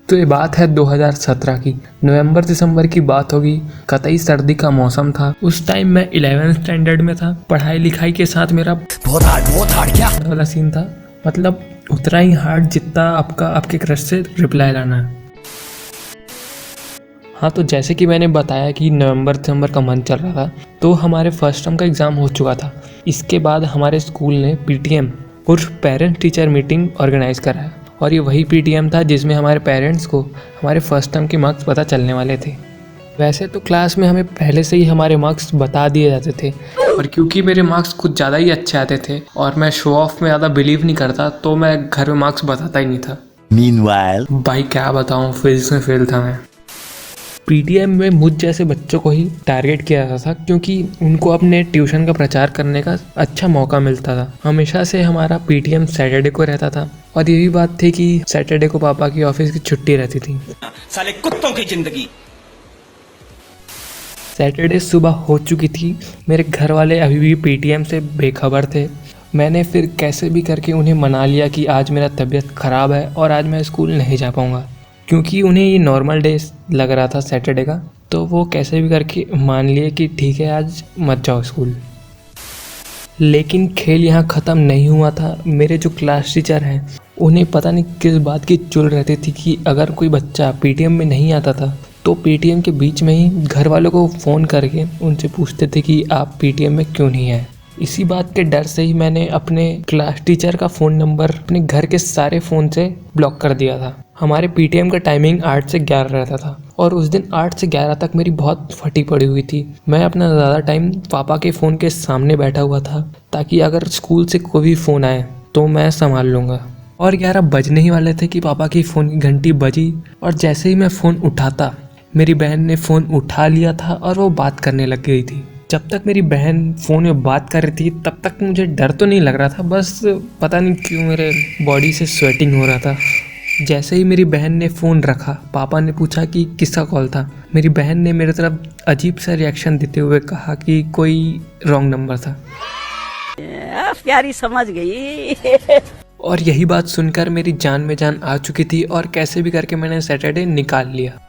तो ये बात है 2017 की। नवंबर दिसंबर की बात होगी। कतई सर्दी का मौसम था। उस टाइम मैं 11th स्टैंडर्ड में था। पढ़ाई लिखाई के साथ मेरा बहुत हार्ड क्या वाला सीन था। मतलब उतना ही हार्ड जितना आपके क्रश से रिप्लाई लाना है। हाँ, तो जैसे कि मैंने बताया कि नवंबर दिसंबर का मंथ चल रहा था, तो हमारे फर्स्ट टर्म का एग्ज़ाम हो चुका था। इसके बाद हमारे स्कूल ने पीटीएम उर्फ पेरेंट्स टीचर मीटिंग ऑर्गेनाइज़ कराया, और ये वही पीटीएम था जिसमें हमारे पेरेंट्स को हमारे फर्स्ट टर्म के मार्क्स पता चलने वाले थे। वैसे तो क्लास में हमें पहले से ही हमारे मार्क्स बता दिए जाते थे, और क्योंकि मेरे मार्क्स कुछ ज़्यादा ही अच्छे आते थे और मैं शो ऑफ में ज़्यादा बिलीव नहीं करता, तो मैं घर में मार्क्स बताता ही नहीं था। Meanwhile, भाई क्या बताऊँ, फिजिक्स में फेल था मैं। पीटीएम में मुझ जैसे बच्चों को ही टारगेट किया जाता था, क्योंकि उनको अपने ट्यूशन का प्रचार करने का अच्छा मौका मिलता था। हमेशा से हमारा पीटीएम सैटरडे को रहता था, और ये भी बात थी कि सैटरडे को पापा की ऑफिस की छुट्टी रहती थी। साले कुत्तों की जिंदगी। सैटरडे सुबह हो चुकी थी। मेरे घर वाले अभी भी पीटीएम से बेखबर थे। मैंने फिर कैसे भी करके उन्हें मना लिया कि आज मेरा तबीयत ख़राब है और आज मैं स्कूल नहीं जा पाऊँगा, क्योंकि उन्हें ये नॉर्मल डे लग रहा था सैटरडे का। तो वो कैसे भी करके मान लिए कि ठीक है, आज मत जाओ स्कूल। लेकिन खेल यहाँ ख़त्म नहीं हुआ था। मेरे जो क्लास टीचर हैं, उन्हें पता नहीं किस बात की चुल रहती थी कि अगर कोई बच्चा पीटीएम में नहीं आता था तो पीटीएम के बीच में ही घर वालों को फ़ोन करके उनसे पूछते थे कि आप पीटीएम में क्यों नहीं आए। इसी बात के डर से ही मैंने अपने क्लास टीचर का फ़ोन नंबर अपने घर के सारे फ़ोन से ब्लॉक कर दिया था। हमारे पीटीएम का टाइमिंग 8 से 11 रहता था, और उस दिन 8 से 11 तक मेरी बहुत फटी पड़ी हुई थी। मैं अपना ज़्यादा टाइम पापा के फ़ोन के सामने बैठा हुआ था, ताकि अगर स्कूल से कोई भी फ़ोन आए तो मैं संभाल लूँगा। और 11 बजने ही वाले थे कि पापा की फ़ोन की घंटी बजी, और जैसे ही मैं फ़ोन उठाता, मेरी बहन ने फ़ोन उठा लिया था और वो बात करने लग गई थी। जब तक मेरी बहन फ़ोन में बात कर रही थी तब तक मुझे डर तो नहीं लग रहा था, बस पता नहीं क्यों मेरे बॉडी से स्वेटिंग हो रहा था। जैसे ही मेरी बहन ने फ़ोन रखा, पापा ने पूछा कि किसका कॉल था। मेरी बहन ने मेरे तरफ अजीब सा रिएक्शन देते हुए कहा कि कोई रॉन्ग नंबर था। प्यारी समझ गई। और यही बात सुनकर मेरी जान में जान आ चुकी थी, और कैसे भी करके मैंने सैटरडे निकाल लिया।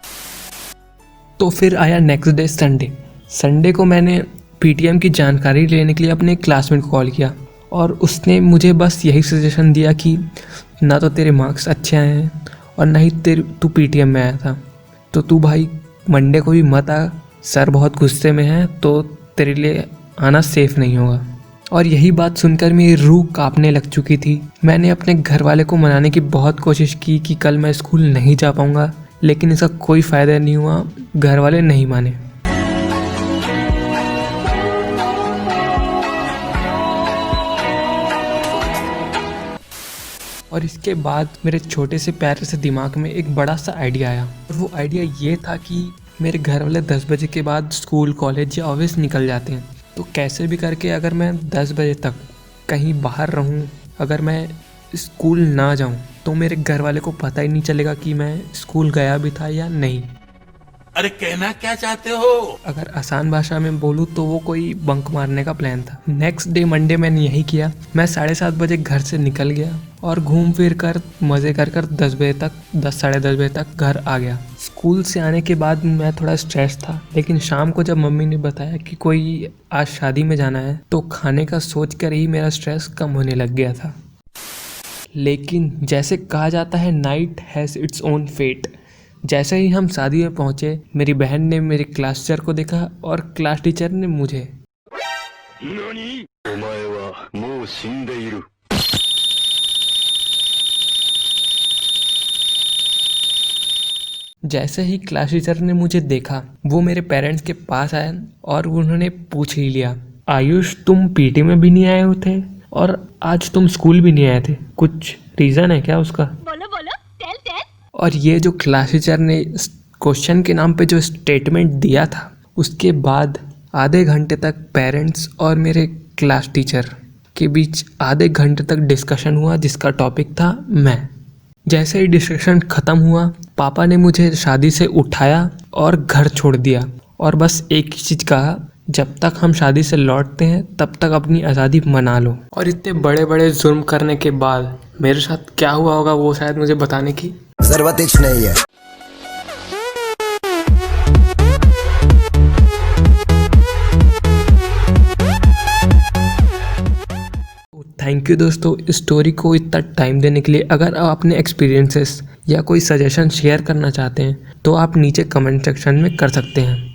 तो फिर आया नेक्स्ट डे संडे। संडे को मैंने पीटीएम की जानकारी लेने के लिए अपने क्लासमेट को कॉल किया, और उसने मुझे बस यही सजेशन दिया कि ना तो तेरे मार्क्स अच्छे आए हैं और ना ही तू पीटीएम में आया था, तो तू भाई मंडे को भी मत आ, सर बहुत गुस्से में है, तो तेरे लिए आना सेफ नहीं होगा। और यही बात सुनकर मेरी रूह कांपने लग चुकी थी। मैंने अपने घर वाले को मनाने की बहुत कोशिश की कि कल मैं स्कूल नहीं जा पाऊँगा, लेकिन इसका कोई फ़ायदा नहीं हुआ। घर वाले नहीं माने। और इसके बाद मेरे छोटे से प्यारे से दिमाग में एक बड़ा सा आइडिया आया, और वो आइडिया ये था कि मेरे घर वाले 10 बजे के बाद स्कूल कॉलेज या ऑफिस निकल जाते हैं, तो कैसे भी करके अगर मैं 10 बजे तक कहीं बाहर रहूं, अगर मैं स्कूल ना जाऊं, तो मेरे घर वाले को पता ही नहीं चलेगा कि मैं स्कूल गया भी था या नहीं। अरे कहना क्या चाहते हो? अगर आसान भाषा में बोलूँ तो वो कोई बंक मारने का प्लान था। नेक्स्ट डे मंडे मैंने यही किया। मैं 7:30 बजे घर से निकल गया और घूम फिर कर मज़े कर 10 बजे तक 10 साढ़े 10 बजे तक घर आ गया। स्कूल से आने के बाद मैं थोड़ा स्ट्रेस था, लेकिन शाम को जब मम्मी ने बताया कि कोई आज शादी में जाना है, तो खाने का सोच कर ही मेरा स्ट्रेस कम होने लग गया था। लेकिन जैसे कहा जाता है, night has its own fate. जैसे ही हम शादी में पहुंचे, मेरी बहन ने मेरे क्लास टीचर को देखा और क्लास टीचर ने मुझे। जैसे ही क्लास टीचर ने मुझे देखा, वो मेरे पेरेंट्स के पास आए और उन्होंने पूछ ही लिया, आयुष तुम पीटी में भी नहीं आए हो थे और आज तुम स्कूल भी नहीं आए थे, कुछ रीज़न है क्या उसका? बोलो बोलो, टेल। और ये जो क्लास टीचर ने क्वेश्चन के नाम पे जो स्टेटमेंट दिया था, उसके बाद आधे घंटे तक पेरेंट्स और मेरे क्लास टीचर के बीच आधे घंटे तक डिस्कशन हुआ, जिसका टॉपिक था मैं। जैसे ही डिस्कशन ख़त्म हुआ, पापा ने मुझे शादी से उठाया और घर छोड़ दिया, और बस एक ही चीज़ कहा, जब तक हम शादी से लौटते हैं तब तक अपनी आज़ादी मना लो। और इतने बड़े बड़े जुर्म करने के बाद मेरे साथ क्या हुआ होगा वो शायद मुझे बताने की प्रिजर्वेटिव्स नहीं है। थैंक यू दोस्तों स्टोरी को इतना टाइम देने के लिए। अगर आप अपने एक्सपीरियंसेस या कोई सजेशन शेयर करना चाहते हैं तो आप नीचे कमेंट सेक्शन में कर सकते हैं।